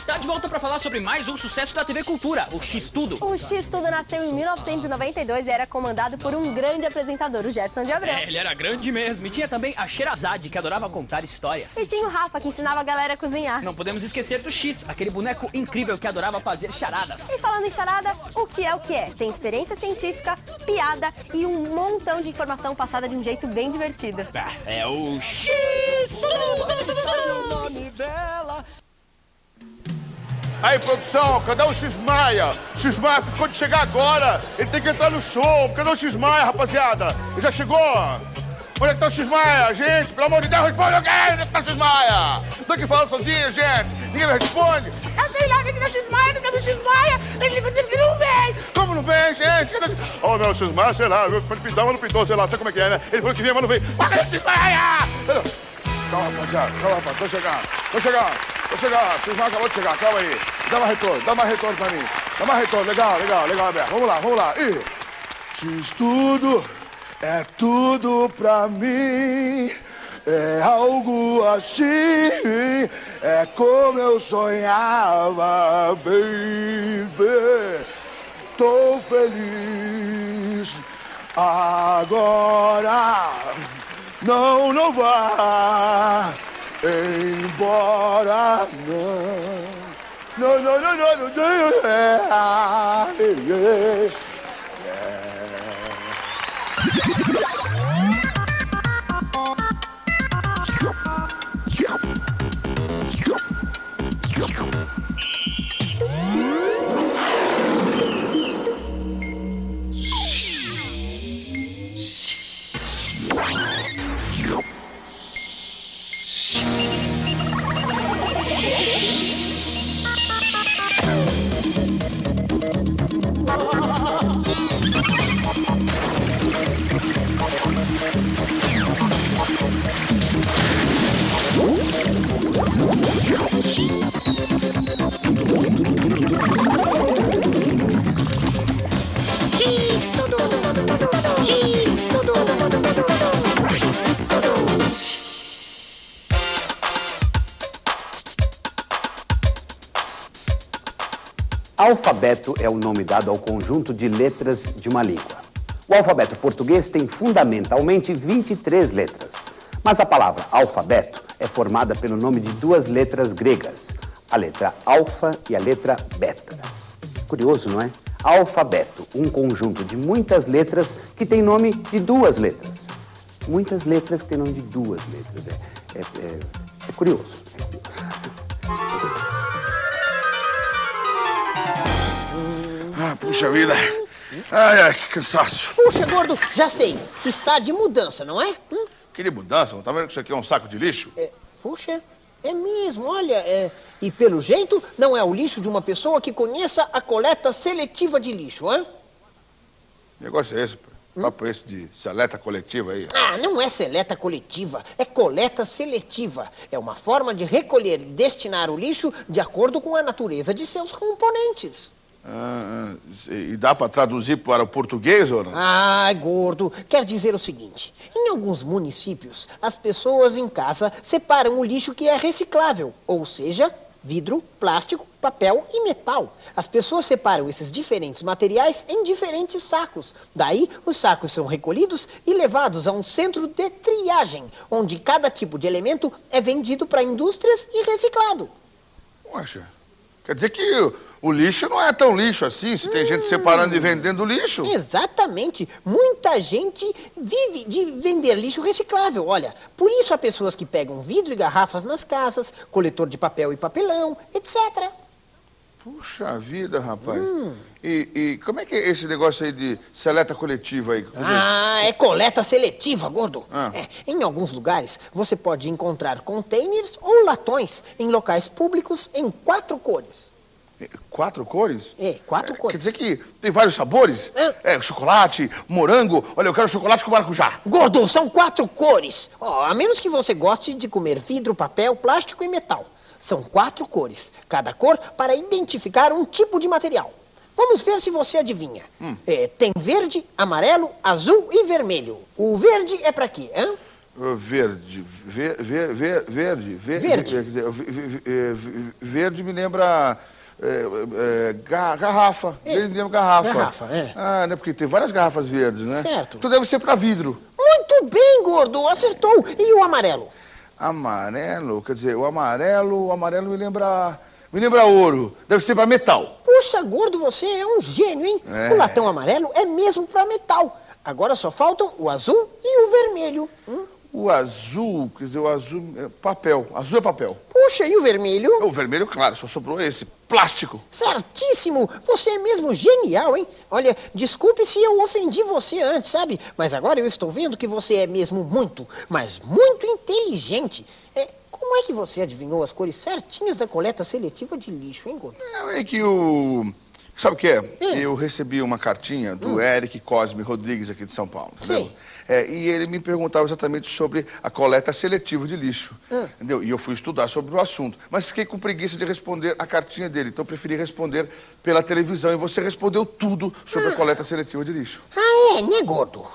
Tá de volta pra falar sobre mais um sucesso da TV Cultura, o X-Tudo. O X-Tudo nasceu em 1992 e era comandado por um grande apresentador, o Gerson de Abreu. Ele era grande mesmo. E tinha também a Sherazade, que adorava contar histórias. E tinha o Rafa, que ensinava a galera a cozinhar. Não podemos esquecer do X, aquele boneco incrível que adorava fazer charadas. E falando em charada, o que é o que é? Tem experiência científica, piada e um montão de informação passada de um jeito bem divertido. É o X! Aí, produção, cadê o X-Maia? X-Maia ficou de chegar agora. Ele tem que entrar no show. Cadê o X-Maia, rapaziada? Ele já chegou? Onde é que tá o X-Maia? Gente, pelo amor de Deus, responde alguém! Onde é que tá o X-Maia? Tô aqui falando sozinho, gente. Ninguém me responde. Eu sei lá, cadê o X-Maia? Cadê o X-Maia? Ele me disse que não vem. Como não vem, gente? Cadê o X-Maia? Oh, meu, X-Maia, sei lá. Ele pintou, mas não pintou, sei lá. Sabe como é que é, né? Ele falou que vinha, mas não veio. Mas cadê o X-Maia? Calma, rapaziada. Calma, rapaz. Tô chegando. O X-Maia acabou de chegar. Calma aí. Dá mais retorno pra mim. Dá mais retorno. Legal, Alberto. Vamos lá. Ih. X-Tudo é tudo pra mim. É algo assim. É como eu sonhava, baby. Tô feliz. Agora não vá embora, não, Alfabeto é o nome dado ao conjunto de letras de uma língua. O alfabeto português tem fundamentalmente 23 letras, mas a palavra alfabeto é formada pelo nome de duas letras gregas, a letra alfa e a letra beta. Curioso, não é? Alfabeto, um conjunto de muitas letras que tem nome de duas letras. Muitas letras que têm nome de duas letras. É curioso. Ah, puxa vida. Ai, que cansaço. Puxa, gordo, já sei. Está de mudança, não é? Que de mudança? Não tá vendo que isso aqui é um saco de lixo? Puxa, é mesmo, olha. E pelo jeito, não é o lixo de uma pessoa que conheça a coleta seletiva de lixo, hã? Que negócio é esse, pô? Papo esse de seleta coletiva aí? Ah, não é seleta coletiva, é coleta seletiva. É uma forma de recolher e destinar o lixo de acordo com a natureza de seus componentes. E dá pra traduzir para o português, ou não? Ai, gordo, quer dizer o seguinte. Em alguns municípios, as pessoas em casa separam o lixo que é reciclável, ou seja, vidro, plástico, papel e metal. As pessoas separam esses diferentes materiais em diferentes sacos. Daí, os sacos são recolhidos e levados a um centro de triagem, onde cada tipo de elemento é vendido para indústrias e reciclado. Poxa, quer dizer que o lixo não é tão lixo assim, se tem gente separando e vendendo lixo. Exatamente. Muita gente vive de vender lixo reciclável. Olha, por isso há pessoas que pegam vidro e garrafas nas casas, coletor de papel e papelão, etc. Puxa vida, rapaz. E como é que é esse negócio aí de seleta coletiva aí? É coleta seletiva, gordo. Ah. Em alguns lugares, você pode encontrar containers ou latões em locais públicos em 4 cores. 4 cores? 4 cores. Quer dizer que tem vários sabores? Chocolate, morango. Olha, eu quero chocolate com maracujá. Gordo, são 4 cores. A menos que você goste de comer vidro, papel, plástico e metal. São 4 cores, cada cor para identificar um tipo de material. Vamos ver se você adivinha. Tem verde, amarelo, azul e vermelho. O verde é pra quê, hã? Verde. Verde me lembra garrafa. Verde me lembra garrafa. Garrafa, é. Ah, né? Porque tem várias garrafas verdes, né? Certo. Então deve ser para vidro. Muito bem, gordo, acertou. E o amarelo? Amarelo, quer dizer, o amarelo me lembra ouro. Deve ser para metal. Puxa, gordo, você é um gênio, hein? É. O latão amarelo é mesmo para metal. Agora só faltam o azul e o vermelho. O azul, quer dizer, o azul é papel. Azul é papel. Puxa, e o vermelho? O vermelho, claro, só sobrou esse. Plástico. Certíssimo! Você é mesmo genial, hein? Olha, desculpe se eu ofendi você antes, sabe? Mas agora eu estou vendo que você é mesmo muito, mas muito inteligente. Como é que você adivinhou as cores certinhas da coleta seletiva de lixo, hein, gordo? É que o... Sabe o que é? Eu recebi uma cartinha do Eric Cosme Rodrigues aqui de São Paulo, entendeu? Sim. E ele me perguntava exatamente sobre a coleta seletiva de lixo, entendeu? E eu fui estudar sobre o assunto, mas fiquei com preguiça de responder a cartinha dele, então preferi responder pela televisão e você respondeu tudo sobre a coleta seletiva de lixo. Ah, é, né, gordo?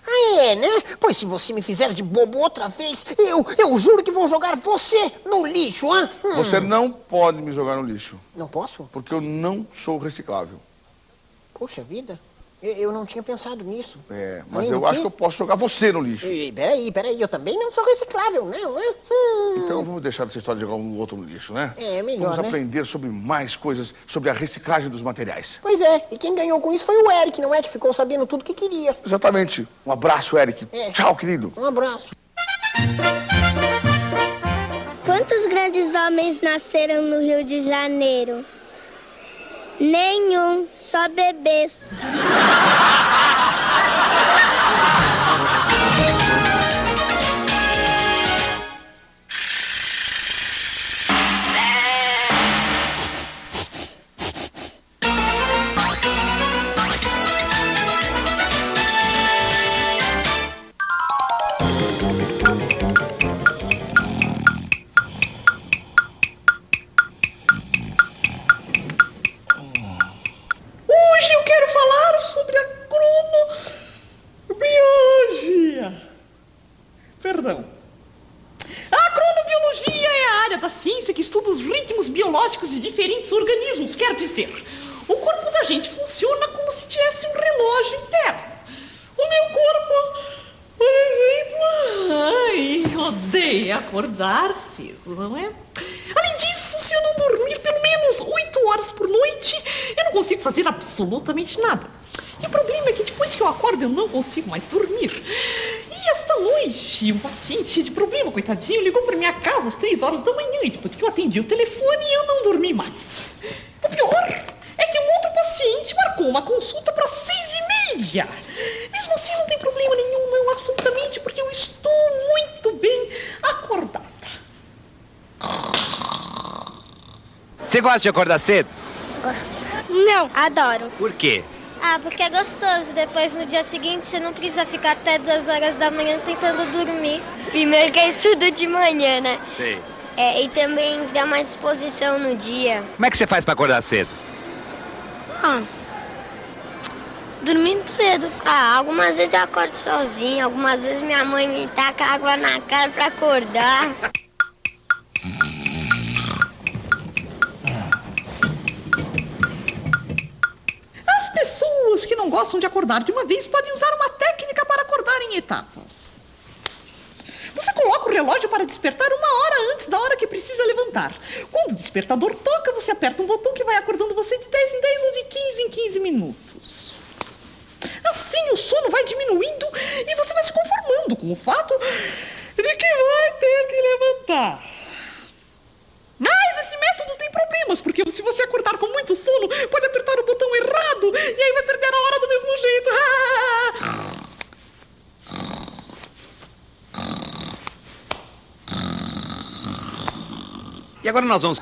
Ah, é, né? Pois se você me fizer de bobo outra vez, eu juro que vou jogar você no lixo, hein? Você não pode me jogar no lixo. Não posso? Porque eu não sou reciclável. Puxa vida, eu não tinha pensado nisso. Mas eu acho que eu posso jogar você no lixo. Peraí, eu também não sou reciclável, não, né? Então vamos deixar dessa história de jogar um outro no lixo, né? É melhor, Vamos né? aprender sobre mais coisas, sobre a reciclagem dos materiais. Pois é, e quem ganhou com isso foi o Eric, não é? Que ficou sabendo tudo que queria. Exatamente. Um abraço, Eric. Tchau, querido. Um abraço. Quantos grandes homens nasceram no Rio de Janeiro? Nenhum, só bebês. Hoje eu quero falar sobre a cronobiologia. Perdão. A cronobiologia é a área da ciência que estuda os ritmos biológicos de diferentes organismos. Quer dizer, o corpo da gente funciona como se tivesse um relógio interno. O meu corpo, por exemplo, odeia acordar cedo, não é? Além disso, se eu não dormir pelo menos 8 horas por noite, eu não consigo fazer absolutamente nada. E o problema é que depois que eu acordo, eu não consigo mais dormir. E esta noite, um paciente cheio de problema, coitadinho, ligou para minha casa às 3 horas da manhã. E depois que eu atendi o telefone, eu não dormi mais. O pior é que um outro paciente marcou uma consulta para 6h30. Mesmo assim, não tem problema nenhum, não, absolutamente, porque eu estou muito bem acordada. Você gosta de acordar cedo? Não, adoro. Por quê? Ah, porque é gostoso. Depois, no dia seguinte, você não precisa ficar até 2 horas da manhã tentando dormir. Primeiro que é estudo de manhã, né? Sei. E também dá mais disposição no dia. Como é que você faz pra acordar cedo? Dormindo cedo. Algumas vezes eu acordo sozinha. Algumas vezes minha mãe me taca água na cara pra acordar. As pessoas que não gostam de acordar de uma vez podem usar uma técnica para acordar em etapas. Você coloca o relógio para despertar 1 hora antes da hora que precisa levantar. Quando o despertador toca, você aperta um botão que vai acordando você de 10 em 10 ou de 15 em 15 minutos. Assim o sono vai diminuindo e você vai se conformando com o fato de que vai ter que levantar. Mas esse método tem problemas, porque se você acordar com muito sono, pode apertar o botão errado e aí vai perder a hora do mesmo jeito. E agora nós vamos